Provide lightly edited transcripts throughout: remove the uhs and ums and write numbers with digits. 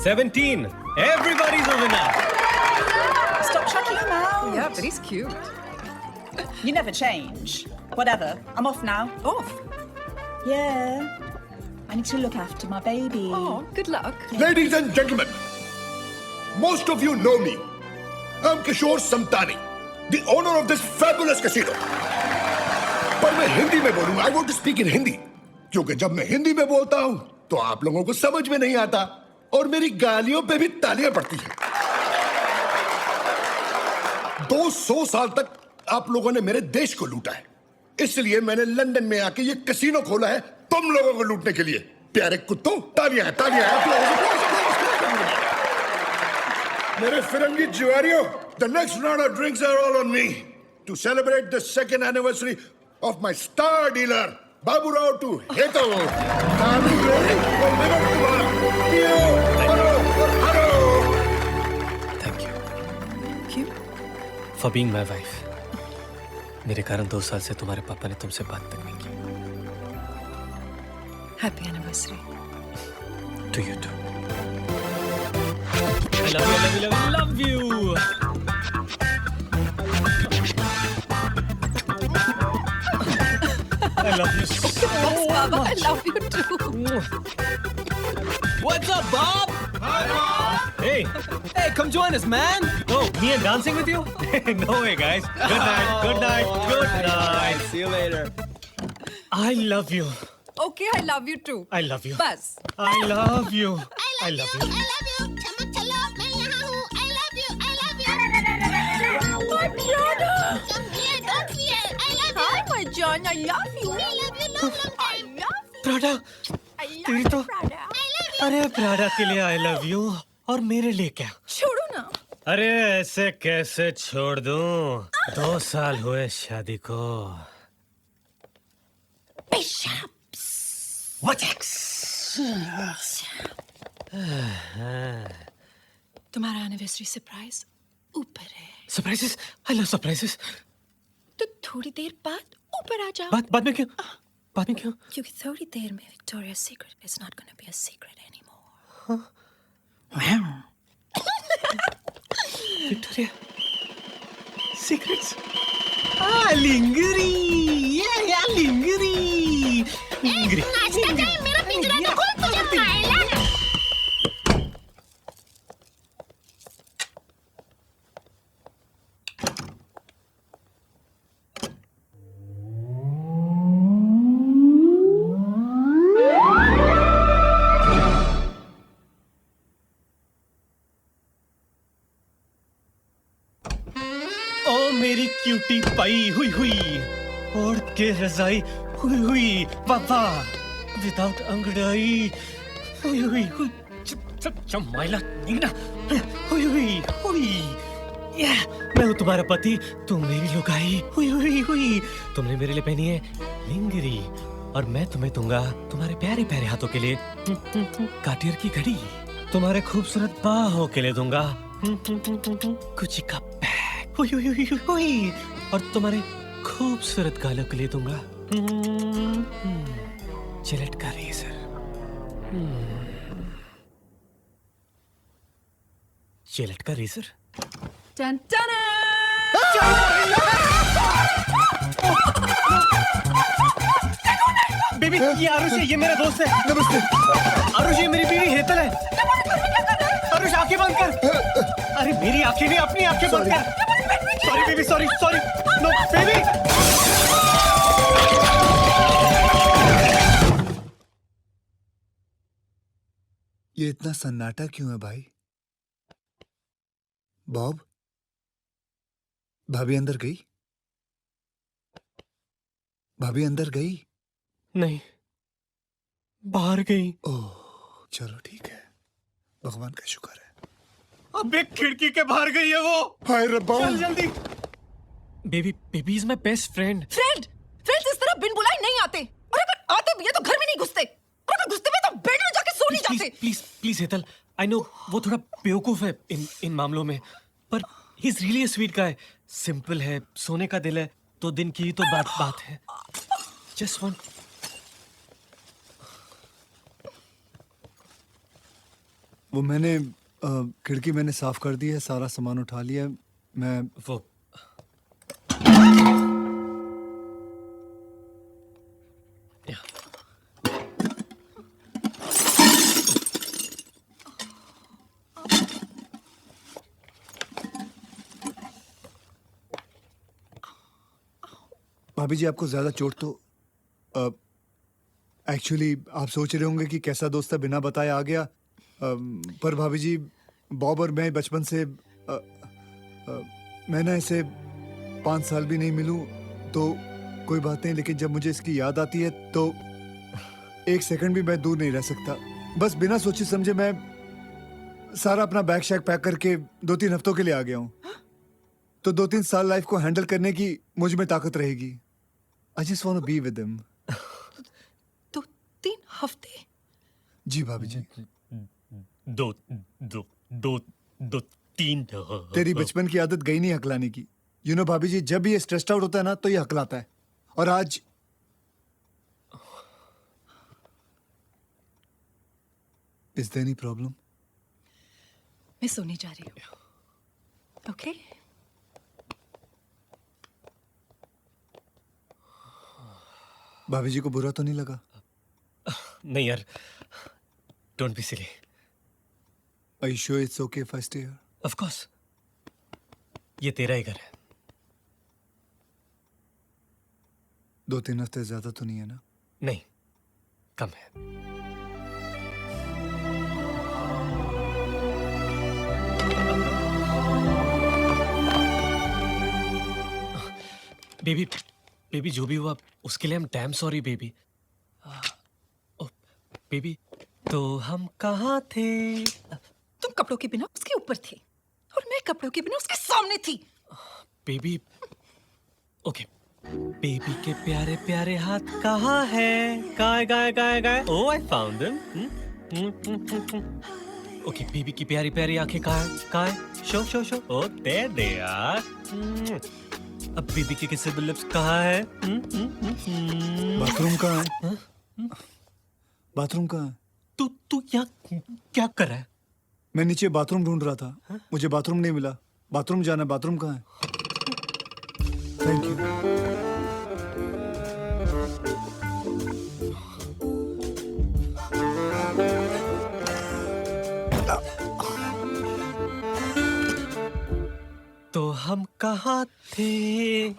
17. Everybody's a winner. Stop chucking him out. Yeah, but he's cute. You never change. Whatever. I'm off now. Off. Yeah. I need to look after my baby. Oh, good luck. Ladies and gentlemen, most of you know me. I'm Kishore Samtani, the owner of this fabulous casino. पर मैं हिंदी में बोलूंगा. I want to speak in Hindi. क्योंकि जब मैं हिंदी में बोलता हूं तो आप लोगों को समझ में नहीं आता और मेरी गालियों पे भी तालियां पड़ती हैं. 200 साल तक आप लोगों ने मेरे देश को लूटा है. इसलिए मैंने लंदन में आके ये कैसीनो खोला है तुम लोगों को लूटने के लिए. प्यारे कुत्तों, तालियां हैं, तालियां हैं आप लोगों को. मेरे फिरंगी जुआरियों, the next round of drinks are all on me to celebrate the second anniversary of my star dealer, Babu Rao to Heto. Thank you for being my wife. मेरे कारण 2 साल से तुम्हारे पापा ने तुमसे बात तक नहीं की. Happy anniversary. To you too. I love you, love you, love you, love you. I love you so Yes, Baba, I love you too. What's up, Bob? Hi, Bob. Hey, come join us, man. Oh, me and dancing with you? No way, guys. Good night, good night, good night. See you later. I love you. Okay, I love you too. I love you. Bas. I love you. I love you. I love you. चमक चलो मैं यहाँ हूँ. I love you. I love you. My brother. Come here. Don't fear. I love you. Hi, my John. I love you. I love you. Long I time. love you. Prada, I love तेरी you, तो brother. अरे Prada के लिए I love you और मेरे लिए क्या? छोड़ो ना. अरे ऐसे कैसे छोड़ दूं? 2 साल हुए शादी को. What next? तुम्हारा एनिवर्सरी सरप्राइज ऊपर है. Surprises? I love surprises. तो थोड़ी देर बाद ऊपर आ जाओ. बाद में क्यों? बाद में क्यों? क्योंकि थोड़ी देर में Victoria secret is not gonna be a secret anymore. Victoria. Secrets. Ah, lingeri. Yeah, lingeri. Lingeri. नाश्ता टाइम. मेरा पिंजरा तो खोल. तुझे खाएला. ओ मेरी क्यूटी पाई हुई हुई ओढ़ के रजाई हुई हुई बाबा विदाउट अंगड़ाई हुई हुई हुई चमाइला निगना हुई हुई हुई. मैं हूँ तुम्हारा पति, तुम मेरी लुगाई हुई हुई हुई. तुमने मेरे लिए पहनी है लिंगरी और मैं तुम्हें दूंगा तुम्हारे प्यारे प्यारे हाथों के लिए काटियर की घड़ी. तुम्हारे खूबसूरत बाहों के लिए दूंगा गुची का बैग हुई हुई हुई हुई और तुम्हारे खूबसूरत गालों के लिए दूंगा जिलेट का रेजर. जिलेट का रेजर. टन टन. बेबी ये आरुष है, ये मेरा दोस्त है. नमस्ते. आरुष ये मेरी बीवी हेतल है. आरुष आंखें बंद कर. अरे मेरी आंखें नहीं, अपनी आंखें बंद कर. Sorry baby, sorry sorry. No baby. ये इतना सन्नाटा क्यों है भाई? बॉब, भाभी अंदर गई? भाभी अंदर गई? नहीं, बाहर गई. ओह, चलो ठीक है. भगवान का शुक्र है. अब एक खिड़की के बाहर गई है वो. हाय रब्बा. चल जल्दी. Baby baby is my best friend. Friends इस तरह बिन बुलाए नहीं आते. और अगर आते भी है तो घर में नहीं घुसते. और अगर घुसते भी तो बेड में जाके सो नहीं प्लीज जाते. Please please Hetal, I know वो थोड़ा बेवकूफ है इन मामलों में, पर he is really a sweet guy. Simple है, सोने का दिल है, तो दिन की तो बात है. Just one. वो मैंने खिड़की मैंने साफ कर दी है, सारा सामान उठा लिया है। मैं वो भाभी जी आपको ज्यादा चोट तो एक्चुअली आप सोच रहे होंगे कि कैसा दोस्त है, बिना बताए आ गया। पर भाभी जी बॉब और मैं बचपन से मैं ना इसे 5 साल भी नहीं मिलूं तो कोई बात नहीं, लेकिन जब मुझे इसकी याद आती है तो 1 सेकंड भी मैं दूर नहीं रह सकता। बस बिना सोचे समझे मैं सारा अपना बैग शैग पैक करके 2-3 हफ्तों के लिए आ गया हूँ। तो 2-3 साल लाइफ को हैंडल करने की मुझ में ताकत रहेगी। I just want to be with him. 2-3 हफ्ते? जी भाभी जी। दो दो दो दो 3 तेरी बचपन की आदत गई नहीं हकलाने की। यू नो भाभी जी, जब भी ये स्ट्रेस्ड आउट होता है ना तो ये हकलाता है। और आज इज देयर एनी प्रॉब्लम? मैं सोने जा रही हूँ। ओके? भाभी जी को बुरा तो नहीं लगा? नहीं यार, don't be silly. Are you sure it's okay if I stay here? Of course, ये तेरा ही घर है। 2-3 हफ्ते ज्यादा तो नहीं है ना? नहीं, कम है। बेबी बेबी जो भी हुआ उसके लिए हम डैम सॉरी बेबी। बेबी तो हम कहाँ थे? तुम कपड़ों के बिना उसके ऊपर थे और मैं कपड़ों के बिना उसके सामने थी। बेबी ओके, बेबी के प्यारे प्यारे हाथ कहाँ है? गाय गाय गाय गाय। Oh I found them. Okay, baby की प्यारी प्यारी आंखें कहाँ है? कहाँ है? Show show show. Oh there they are. अब बेबी के किसे लिप्स कहाँ है? बाथरूम कहाँ है? बाथरूम कहाँ है? तू तू यहाँ क्या कर रहा है? मैं नीचे बाथरूम ढूंढ रहा था, मुझे बाथरूम नहीं मिला। बाथरूम जाना है, बाथरूम कहाँ है? Thank you. तो हम कहाँ थे?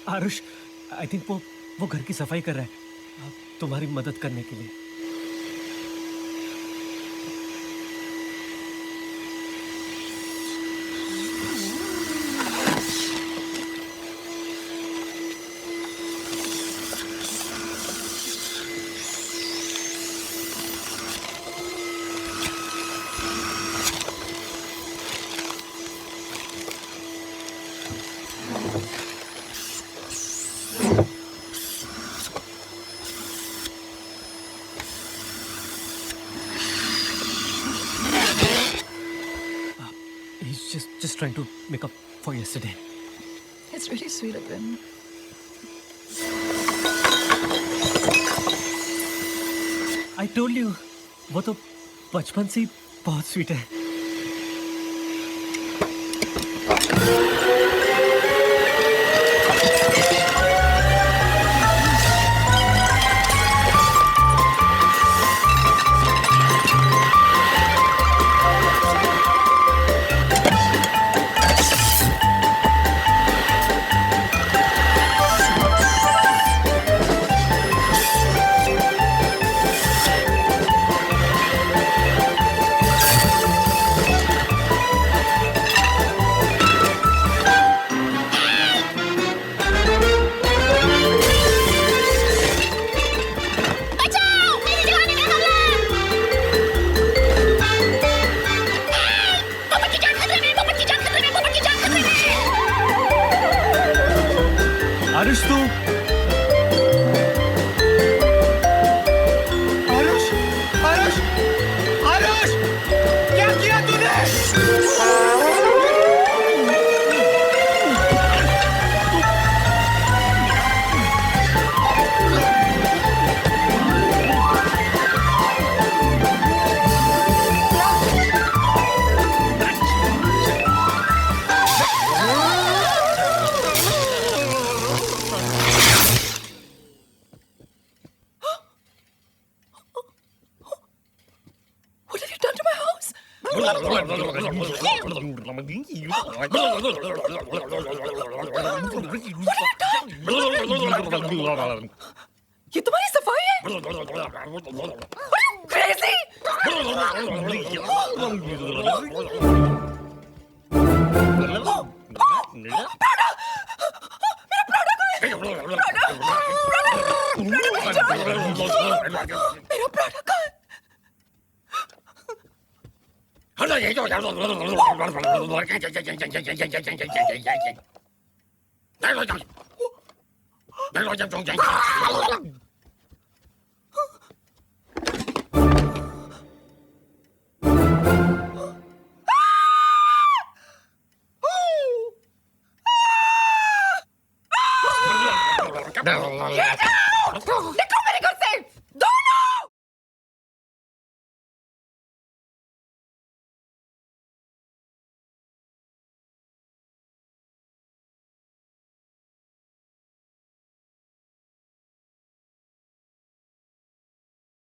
आरुष, आई थिंक वो घर की सफाई कर रहा है तुम्हारी मदद करने के लिए। He's just trying to make up for yesterday. It's really sweet of him. I told you, वो तो बचपन से ही बहुत स्वीट है। ये तुम्हारी सफाई है? क्रेजी! मेरा प्रोडक्ट कहाँ है? Get out!